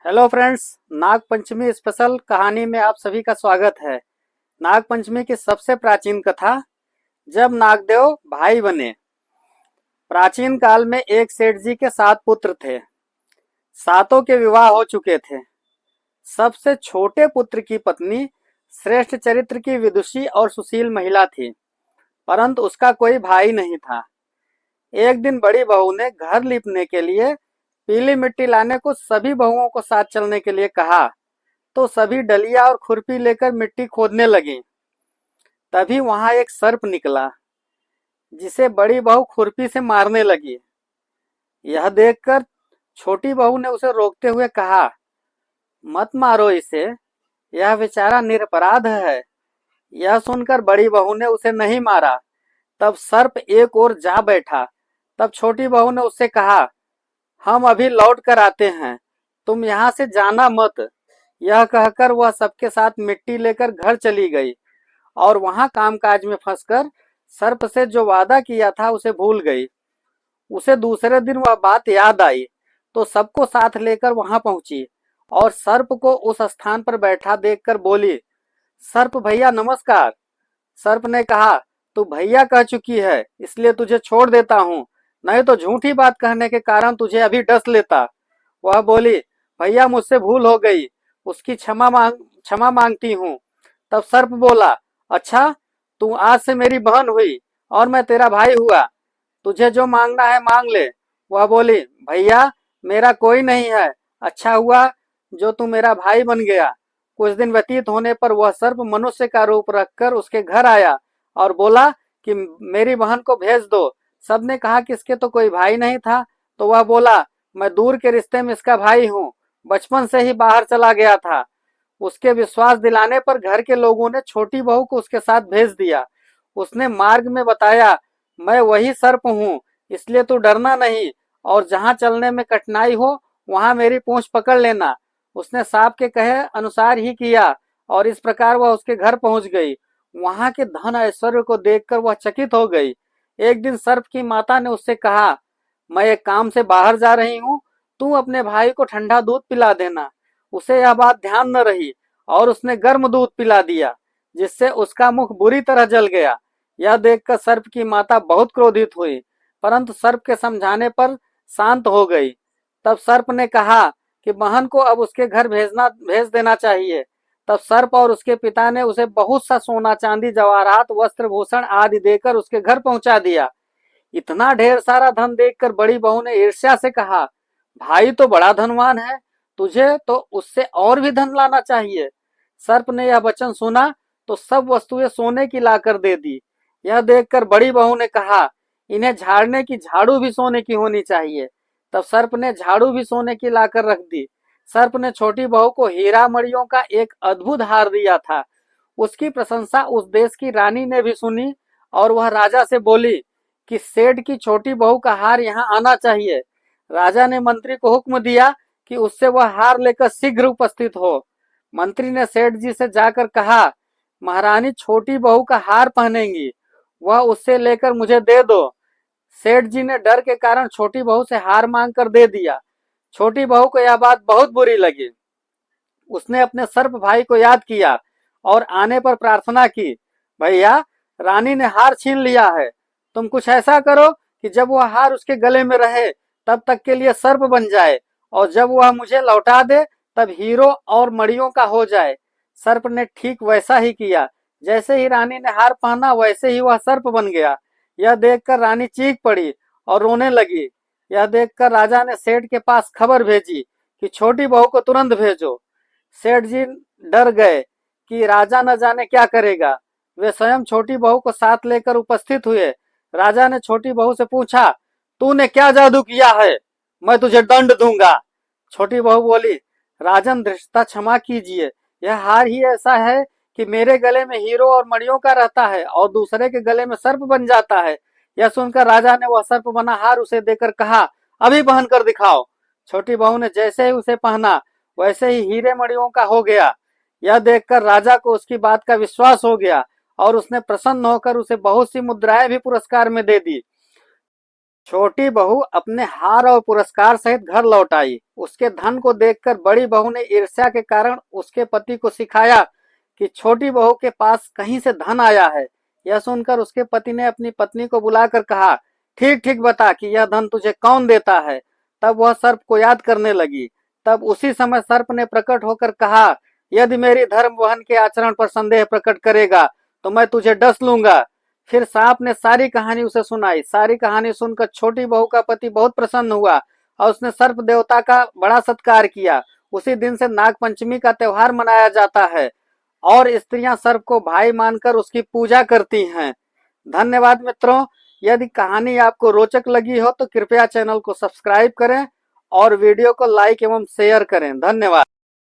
Hello friends. Nag Panchami special कहानी में आप सभी का स्वागत है। नाग पंचमी की सबसे प्राचीन कथा। जब नागदेव भाई बने। प्राचीन काल में एक सेठ जी के 7 पुत्र थे। सातों के विवाह हो चुके थे। सबसे छोटे पुत्र की पत्नी श्रेष्ठ चरित्र की विदुषी और सुशील महिला थी, परंतु उसका कोई भाई नहीं था। एक दिन बड़ी बहू ने घर लीपने के लिए पीली मिट्टी लाने को सभी बहुओं को साथ चलने के लिए कहा, तो सभी डलिया और खुरपी लेकर मिट्टी खोदने लगी। तभी वहां एक सर्प निकला, जिसे बड़ी बहू खुरपी से मारने लगी। यह देखकर छोटी बहू ने उसे रोकते हुए कहा, मत मारो इसे, यह बेचारा निरपराध है। यह सुनकर बड़ी बहू ने उसे नहीं मारा। तब सर्प एक ओर जा बैठा। तब छोटी बहू ने उससे कहा, हम अभी लौट कर आते हैं, तुम यहाँ से जाना मत। यह कहकर वह सबके साथ मिट्टी लेकर घर चली गई और वहां कामकाज में फंसकर सर्प से जो वादा किया था उसे भूल गई। उसे दूसरे दिन वह बात याद आई, तो सबको साथ लेकर वहां पहुंची और सर्प को उस स्थान पर बैठा देखकर बोली, सर्प भैया नमस्कार। सर्प ने कहा, तू भैया कह चुकी है, इसलिए तुझे छोड़ देता हूँ, नहीं तो झूठी बात कहने के कारण तुझे अभी डस लेता। वह बोली, भैया मुझसे भूल हो गई, उसकी क्षमा मांगती हूँ। तब सर्प बोला, अच्छा, तू आज से मेरी बहन हुई और मैं तेरा भाई हुआ, तुझे जो मांगना है मांग ले। वह बोली, भैया मेरा कोई नहीं है, अच्छा हुआ जो तू मेरा भाई बन गया। कुछ दिन व्यतीत होने पर वह सर्प मनुष्य का रूप रखकर उसके घर आया और बोला कि मेरी बहन को भेज दो। सबने कहा कि इसके तो कोई भाई नहीं था, तो वह बोला, मैं दूर के रिश्ते में इसका भाई हूँ, बचपन से ही बाहर चला गया था। उसके विश्वास दिलाने पर घर के लोगों ने छोटी बहू को उसके साथ भेज दिया। उसने मार्ग में बताया, मैं वही सर्प हूँ, इसलिए तू डरना नहीं, और जहाँ चलने में कठिनाई हो वहां मेरी पूंछ पकड़ लेना। उसने सांप के कहे अनुसार ही किया और इस प्रकार वह उसके घर पहुंच गई। वहां के धन ऐश्वर्य को देखकर वह चकित हो गई। एक दिन सर्प की माता ने उससे कहा, मैं एक काम से बाहर जा रही हूँ, तू अपने भाई को ठंडा दूध पिला देना। उसे यह बात ध्यान न रही और उसने गर्म दूध पिला दिया, जिससे उसका मुख बुरी तरह जल गया। यह देखकर सर्प की माता बहुत क्रोधित हुई, परंतु सर्प के समझाने पर शांत हो गई। तब सर्प ने कहा कि बहन को अब उसके घर भेज देना चाहिए। तब सर्प और उसके पिता ने उसे बहुत सा सोना चांदी जवाहरात वस्त्र भूषण आदि देकर उसके घर पहुंचा दिया। इतना ढेर सारा धन देखकर बड़ी बहू ने ईर्ष्या से कहा, भाई तो बड़ा धनवान है, तुझे तो उससे और भी धन लाना चाहिए। सर्प ने यह वचन सुना तो सब वस्तुएं सोने की लाकर दे दी। यह देखकर बड़ी बहू ने कहा, इन्हें झाड़ने की झाड़ू भी सोने की होनी चाहिए। तब सर्प ने झाड़ू भी सोने की लाकर रख दी। सर्प ने छोटी बहू को हीरा मणियों का एक अद्भुत हार दिया था। उसकी प्रशंसा उस देश की रानी ने भी सुनी और वह राजा से बोली कि सेठ की छोटी बहू का हार यहाँ आना चाहिए। राजा ने मंत्री को हुक्म दिया कि उससे वह हार लेकर शीघ्र उपस्थित हो। मंत्री ने सेठ जी से जाकर कहा, महारानी छोटी बहू का हार पहनेंगी, वह उससे लेकर मुझे दे दो। सेठ जी ने डर के कारण छोटी बहू से हार मांग कर दे दिया। छोटी बहू को यह बात बहुत बुरी लगी। उसने अपने सर्प भाई को याद किया और आने पर प्रार्थना की, भैया रानी ने हार छीन लिया है, तुम कुछ ऐसा करो कि जब वह हार उसके गले में रहे तब तक के लिए सर्प बन जाए, और जब वह मुझे लौटा दे तब हीरो और मड़ियों का हो जाए। सर्प ने ठीक वैसा ही किया। जैसे ही रानी ने हार पहना वैसे ही वह सर्प बन गया। यह देखकर रानी चीख पड़ी और रोने लगी। यह देखकर राजा ने सेठ के पास खबर भेजी कि छोटी बहू को तुरंत भेजो। सेठ जी डर गए कि राजा न जाने क्या करेगा। वे स्वयं छोटी बहू को साथ लेकर उपस्थित हुए। राजा ने छोटी बहू से पूछा, तूने क्या जादू किया है, मैं तुझे दंड दूंगा। छोटी बहू बोली, राजन धृष्टता क्षमा कीजिए, यह हार ही ऐसा है कि मेरे गले में हीरो और मणियों का रहता है और दूसरे के गले में सर्प बन जाता है। यह सुनकर राजा ने वह सर्प बना हार उसे देकर कहा, अभी पहन कर दिखाओ। छोटी बहू ने जैसे ही उसे पहना वैसे ही हीरे मणियों का हो गया। यह देखकर राजा को उसकी बात का विश्वास हो गया और उसने प्रसन्न होकर उसे बहुत सी मुद्राएं भी पुरस्कार में दे दी। छोटी बहू अपने हार और पुरस्कार सहित घर लौट आई। उसके धन को देखकर बड़ी बहू ने ईर्ष्या के कारण उसके पति को सिखाया कि छोटी बहू के पास कहीं से धन आया है। यह सुनकर उसके पति ने अपनी पत्नी को बुलाकर कहा, ठीक ठीक बता कि यह धन तुझे कौन देता है। तब वह सर्प को याद करने लगी। तब उसी समय सर्प ने प्रकट होकर कहा, यदि मेरी धर्म वहन के आचरण पर संदेह प्रकट करेगा तो मैं तुझे डस लूंगा। फिर सांप ने सारी कहानी उसे सुनाई। सारी कहानी सुनकर छोटी बहू का पति बहुत प्रसन्न हुआ और उसने सर्प देवता का बड़ा सत्कार किया। उसी दिन से नाग पंचमी का त्योहार मनाया जाता है और स्त्रियां सर्प को भाई मानकर उसकी पूजा करती हैं। धन्यवाद मित्रों। यदि कहानी आपको रोचक लगी हो तो कृपया चैनल को सब्सक्राइब करें और वीडियो को लाइक एवं शेयर करें। धन्यवाद।